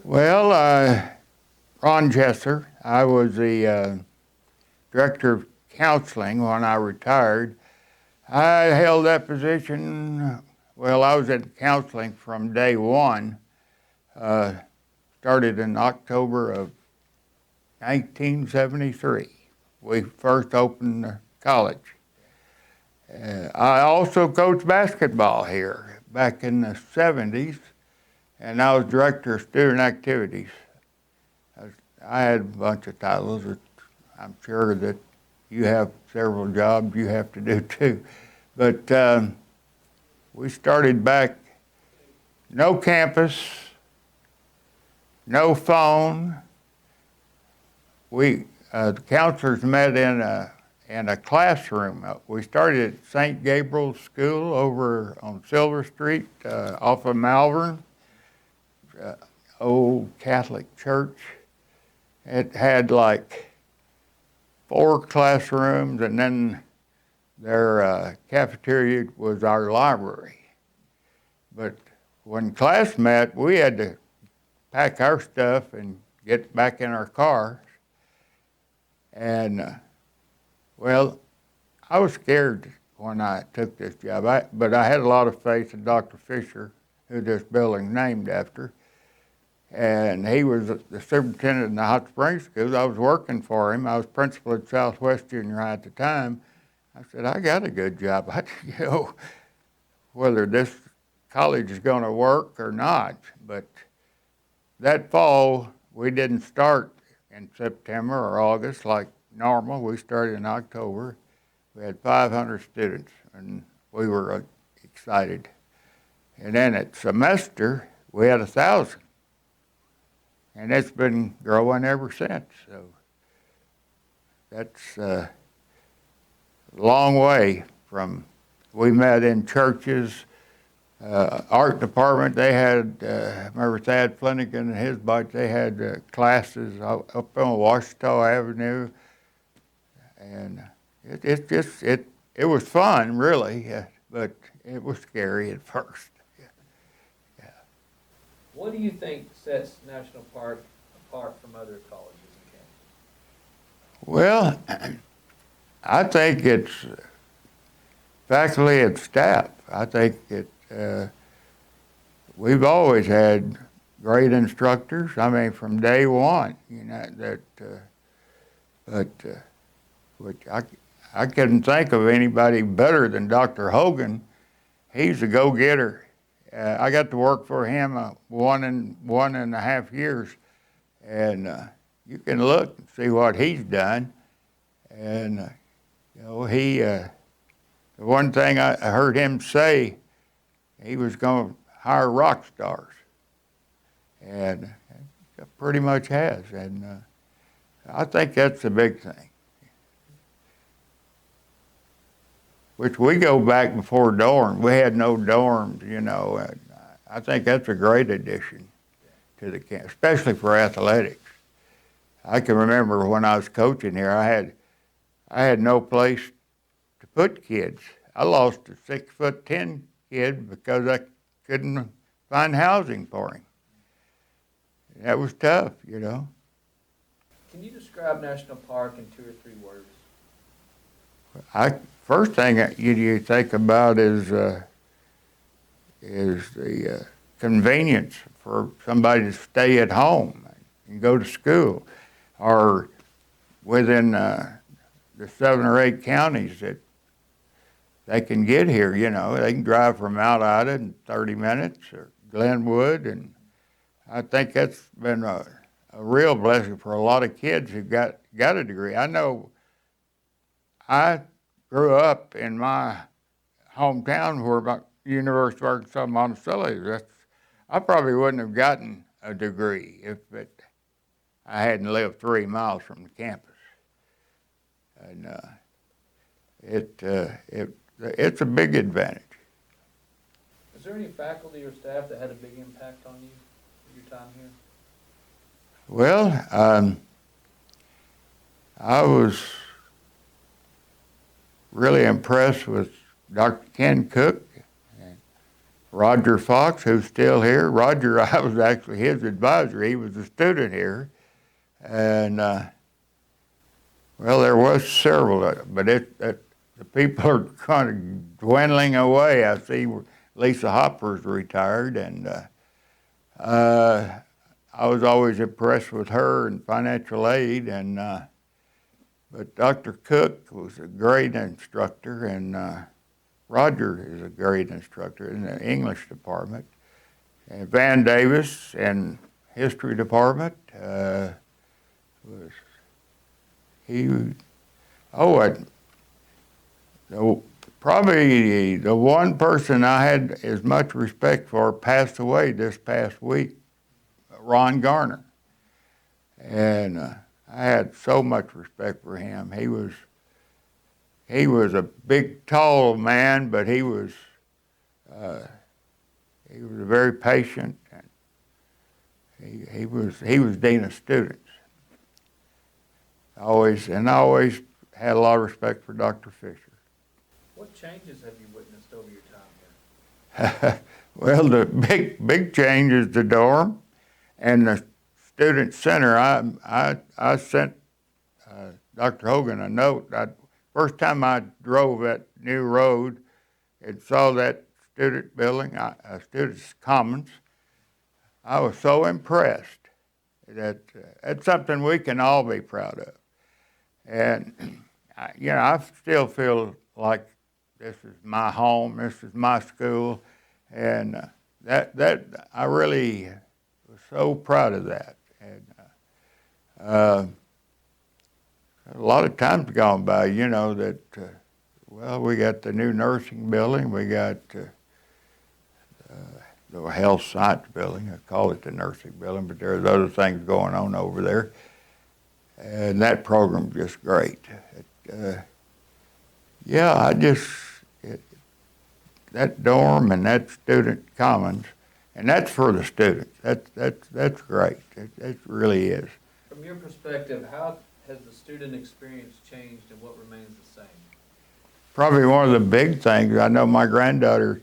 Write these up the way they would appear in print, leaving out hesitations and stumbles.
Well, Ron Jesser. I was the director of counseling when I retired. I held that position, well, I was at counseling from day one. Uh, Started in October of 1973. We first opened the college. I also coached basketball here back in the 70s, and I was director of student activities. I had a bunch of titles. I'm sure that you have several jobs you have to do too. But we started back, no campus, no phone. The counselors met in a classroom. We started at St. Gabriel's School over on Silver Street off of Malvern, old Catholic church. It had like 4 classrooms, and then their cafeteria was our library. But when class met, we had to pack our stuff and get back in our cars. And well, I was scared when I took this job, but I had a lot of faith in Dr. Fisher, who this building's named after. And he was the superintendent in the Hot Springs School. I was working for him. I was principal at Southwest Junior High at the time. I said, I got a good job. Whether this college is going to work or not. But that fall, we didn't start in September or August like normal. We started in October. We had 500 students, and we were excited. And then at semester, we had 1,000. And it's been growing ever since. So that's a long way from, we met in churches, art department. They had, remember Thad Flanagan and his bunch, they had classes up on Washita Avenue. And it was fun, really, but it was scary at first. What do you think sets National Park apart from other colleges in Well, I think it's faculty and staff. I think we've always had great instructors. I mean, from day one, which I couldn't think of anybody better than Dr. Hogan. He's a go-getter. I got to work for him 1.5 years, and you can look and see what he's done. And the one thing I heard him say, he was going to hire rock stars, and pretty much has. And I think that's the big thing. Which we go back before dorm. We had no dorms, And I think that's a great addition to the camp, especially for athletics. I can remember when I was coaching here, I had no place to put kids. I lost a 6'10" kid because I couldn't find housing for him. That was tough, Can you describe National Park in 2 or 3 words? First thing you think about is the convenience for somebody to stay at home and go to school, or within the 7 or 8 counties that they can get here. They can drive from Mount Ida in 30 minutes, or Glenwood, and I think that's been a real blessing for a lot of kids who got a degree. I know I grew up in my hometown where about University of Arkansas Monticello is. I probably wouldn't have gotten a degree if I hadn't lived 3 miles from the campus. And it's a big advantage. Is there any faculty or staff that had a big impact on you your time here? Well, I was really impressed with Dr. Ken Cook. Roger Fox, who's still here. Roger, I was actually his advisor. He was a student here. And, well, there was several of them, but the people are kind of dwindling away. I see Lisa Hopper's retired, and I was always impressed with her and financial aid. And but Dr. Cook was a great instructor, and Roger is a great instructor in the English department. And Van Davis in history department was he. Oh, probably the one person I had as much respect for passed away this past week, Ron Garner. And I had so much respect for him. He was a big, tall man, but he was very patient, and he was dean of students. I always had a lot of respect for Dr. Fisher. What changes have you witnessed over your time here? Well, the big change is the dorm and the student center. I sent Dr. Hogan a note. First time I drove that new road and saw that student building, Students' Commons, I was so impressed that that's something we can all be proud of. And, I still feel like this is my home, this is my school, and that I really was so proud of that. And a lot of time's gone by, that, well, we got the new nursing building, we got the health science building. I call it the nursing building, but there's other things going on over there. And that program's just great. That dorm and that student commons, and that's for the students. That's great. It really is. From your perspective, how has the student experience changed and what remains the same? Probably one of the big things, I know my granddaughter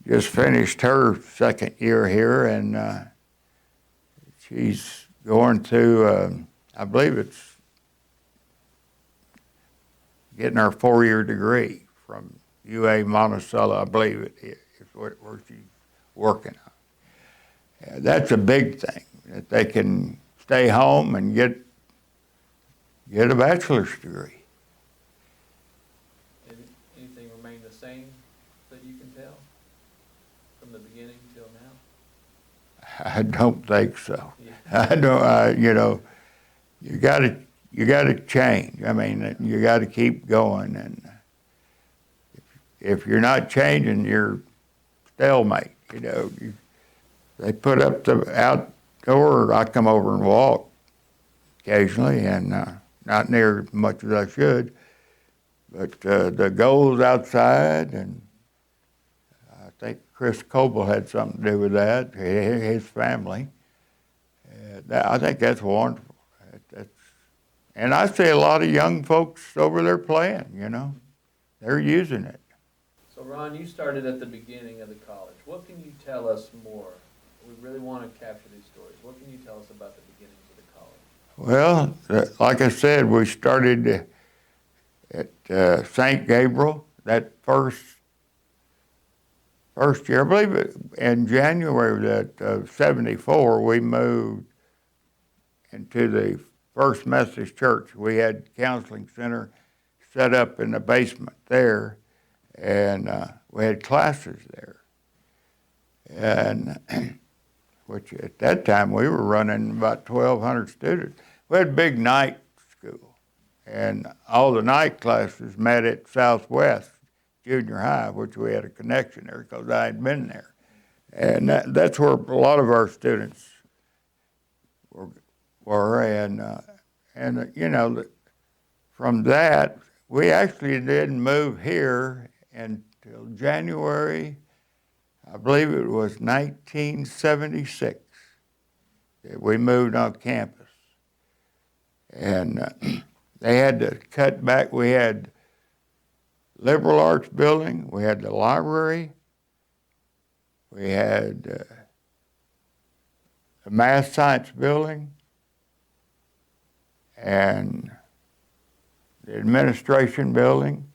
just finished her second year here, and she's going to, I believe it's getting her 4-year degree from UA Monticello, I believe it is where she's working on. Yeah, that's a big thing, that they can stay home and get a bachelor's degree. Anything remain the same that you can tell from the beginning till now? I don't think so. Yeah. I don't. You got to change. I mean, you got to keep going, and if you're not changing, you're stalemate. They put up the outdoor. I come over and walk occasionally, and not near as much as I should. But the goals outside, and I think Chris Coble had something to do with that. His family. I think that's wonderful. And I see a lot of young folks over there playing. They're using it. So Ron, you started at the beginning of the college. What can you tell us more? We really want to capture these stories. What can you tell us about the beginnings of the college? Well, like I said, we started at St. Gabriel that first year. I believe in January of '74, we moved into the First Methodist Church. We had counseling center set up in the basement there, and we had classes there. And which at that time we were running about 1,200 students. We had a big night school, and all the night classes met at Southwest Junior High, which we had a connection there because I had been there. And that's where a lot of our students were, and from that, we actually didn't move here until January, I believe it was 1976, that we moved on campus. And they had to cut back. We had liberal arts building, we had the library, We had the math science building and the administration building,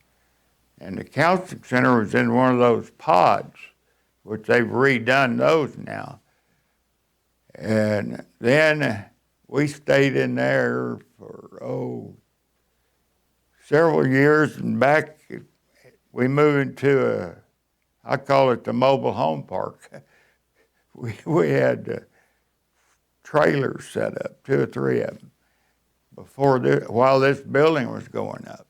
and the counseling center was in one of those pods, which they've redone those now. And then we stayed in there for, several years, and back we moved into I call it the mobile home park. We had trailers set up, 2 or 3 of them, while this building was going up.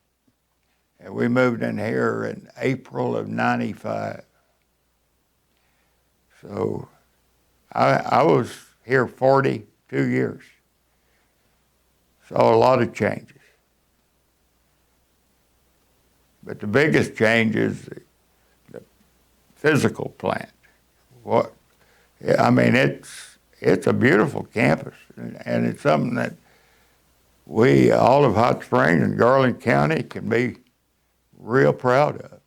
And we moved in here in April of '95. So I was here 42 years. Saw a lot of changes. But the biggest change is the physical plant. It's a beautiful campus, and it's something that all of Hot Springs and Garland County can be real proud of.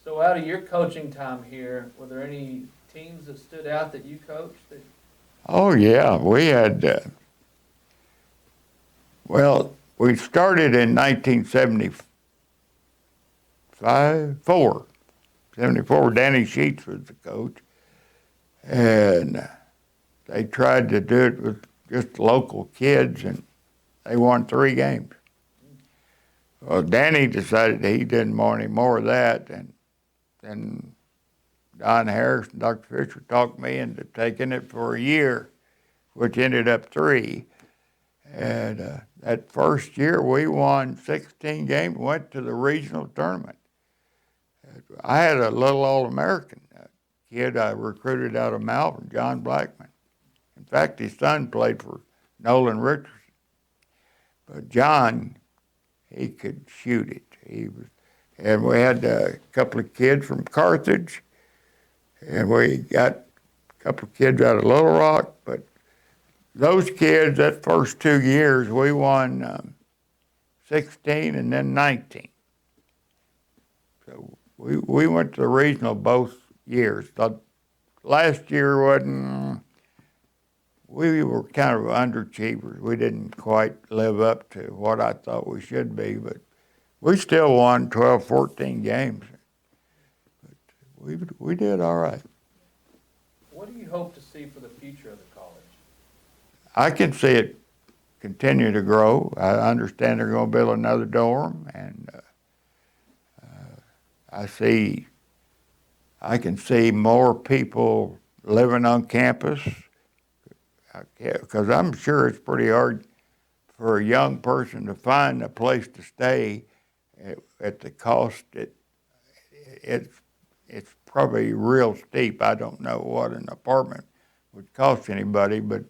So out of your coaching time here, were there any teams that stood out that you coached? Oh yeah, we had, we started in 1974. Danny Sheets was the coach, and they tried to do it with just local kids, and they won 3 games. Well, Danny decided he didn't want any more of that, and then Don Harris and Dr. Fisher talked me into taking it for a year, which ended up 3. And that first year, we won 16 games, went to the regional tournament. I had a little All-American kid I recruited out of Malvern, John Blackman. In fact, his son played for Nolan Richardson. But John, he could shoot it. And we had a couple of kids from Carthage, and we got a couple of kids out of Little Rock. But those kids, that first 2 years, we won 16 and then 19. So we went to the regional both years. The last year we were kind of underachievers. We didn't quite live up to what I thought we should be, but we still won 12, 14 games. But we did all right. What do you hope to see for the future of the college? I can see it continue to grow. I understand they're going to build another dorm, and I can see more people living on campus, because I'm sure it's pretty hard for a young person to find a place to stay at the cost. It's probably real steep. I don't know what an apartment would cost anybody, but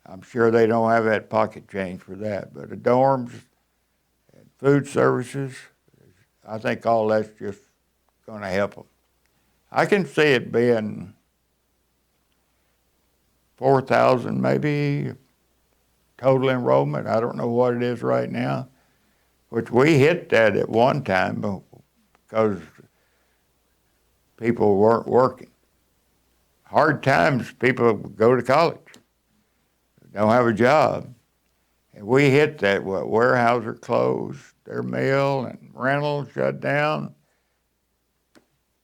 I'm sure they don't have that pocket change for that. But the dorms, and food services, I think all that's just going to help them. I can see it being 4,000 maybe total enrollment. I don't know what it is right now, which we hit that at one time because people weren't working. Hard times, people go to college, don't have a job. And we hit that. Weyerhaeuser closed their mill and rental shut down.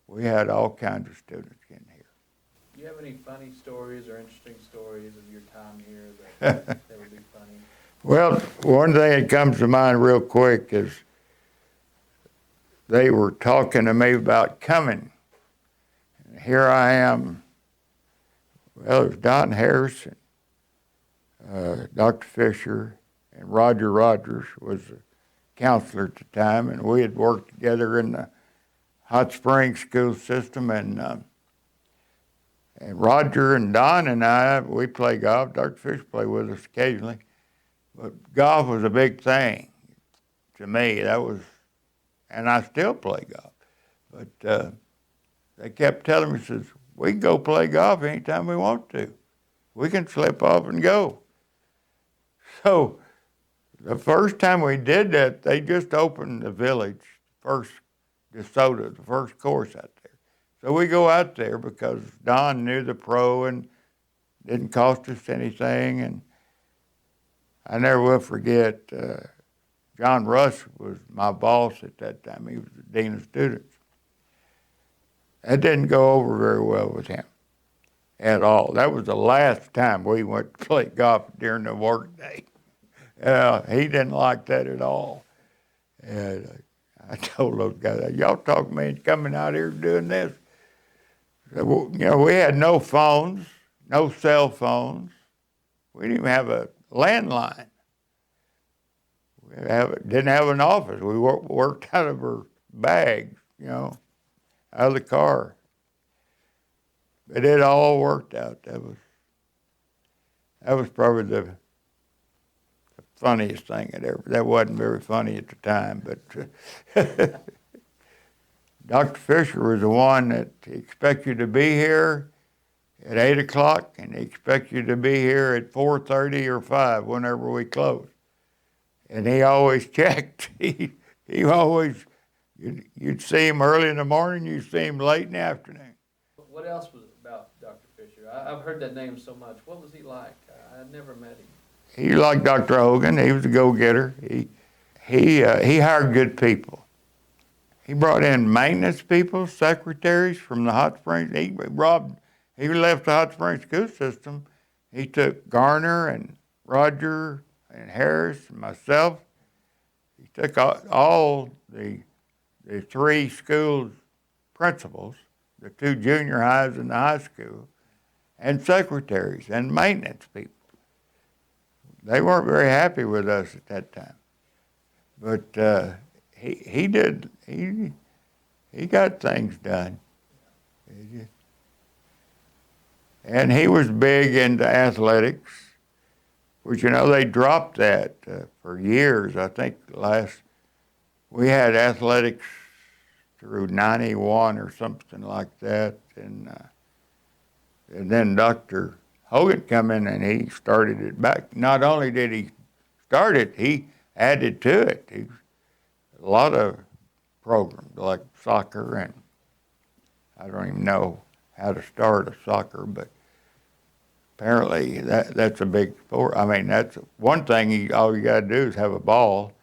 We had all kinds of students in here. Do you have any funny stories or interesting stories of your time here that would be funny? Well, one thing that comes to mind real quick is they were talking to me about coming. And here I am. Well, it was Don Harrison, Dr. Fisher, and Roger Rogers was a counselor at the time, and we had worked together in the Hot Springs school system, and Roger and Don and I, we play golf. Dr. Fisher played with us occasionally, but golf was a big thing to me. And I still play golf, but they kept telling me, says, we can go play golf anytime we want to. We can slip off and go. So the first time we did that, they just opened the village, DeSoto, the first course out there. So we go out there because Don knew the pro and didn't cost us anything. And I never will forget, John Rush was my boss at that time. He was the dean of students. That didn't go over very well with him at all. That was the last time we went to play golf during the workday. He didn't like that at all. And I told those guys, y'all talk me into coming out here doing this. So, you know, we had no phones, no cell phones. We didn't even have a landline. Didn't have an office. We worked out of our bags, you know, out of the car. But it all worked out. That was probably the funniest thing that wasn't very funny at the time, but Dr. Fisher was the one that expects you to be here at 8 o'clock and he expects you to be here at 4:30 or 5 whenever we close. And he always checked. He always, you'd see him early in the morning, you'd see him late in the afternoon. What else was about Dr. Fisher? I've heard that name so much. What was he like? I'd never met him. He liked Dr. Hogan. He was a go-getter. He hired good people. He brought in maintenance people, secretaries from the Hot Springs. He left the Hot Springs school system. He took Garner and Roger and Harris and myself. He took all the three schools principals, the two junior highs and the high school, and secretaries and maintenance people. They weren't very happy with us at that time, but he got things done. And he was big into athletics, which, you know, they dropped that for years. I think we had athletics through 91 or something like that. And then Dr. Hogan come in and he started it back. Not only did he start it, he added to it. A lot of programs like soccer, and I don't even know how to start a soccer, but apparently that's a big sport. I mean, that's one thing. All you got to do is have a ball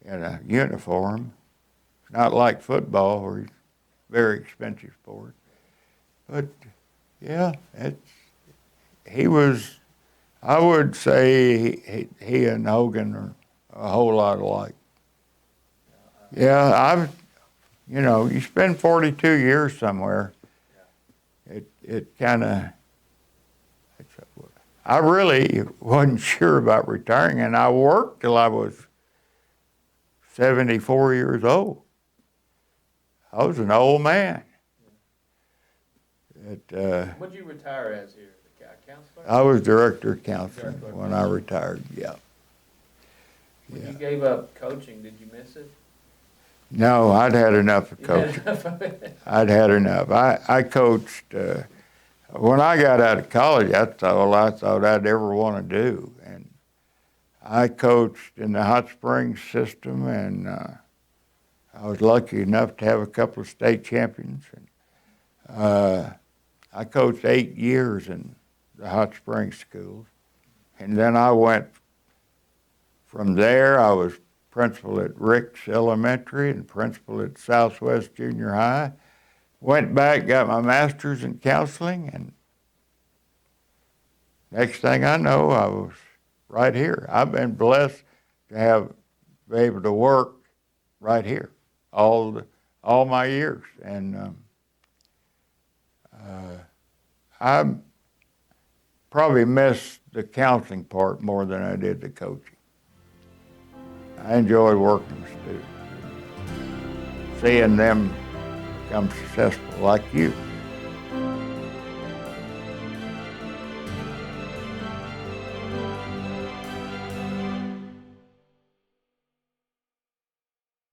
and a uniform. It's not like football, where it's a very expensive sport. But yeah, he was. I would say he and Hogan are a whole lot alike. Yeah, you spend 42 years somewhere. It kind of. I really wasn't sure about retiring, and I worked till I was 74 years old. I was an old man. What did you retire as here? The counselor? I was director of counseling when I retired, yeah. When you gave up coaching, did you miss it? No, I'd had enough of You had coaching. enough of it? I'd had enough. I coached, when I got out of college, that's all I thought I'd ever want to do. And I coached in the Hot Springs system, and I was lucky enough to have a couple of state champions. And I coached 8 years in the Hot Springs schools. And then I went from there. I was principal at Ricks Elementary and principal at Southwest Junior High. Went back, got my master's in counseling, and next thing I know, I was right here. I've been blessed to be able to work right here all my years, and I probably missed the counseling part more than I did the coaching. I enjoyed working with students, seeing them become successful like you.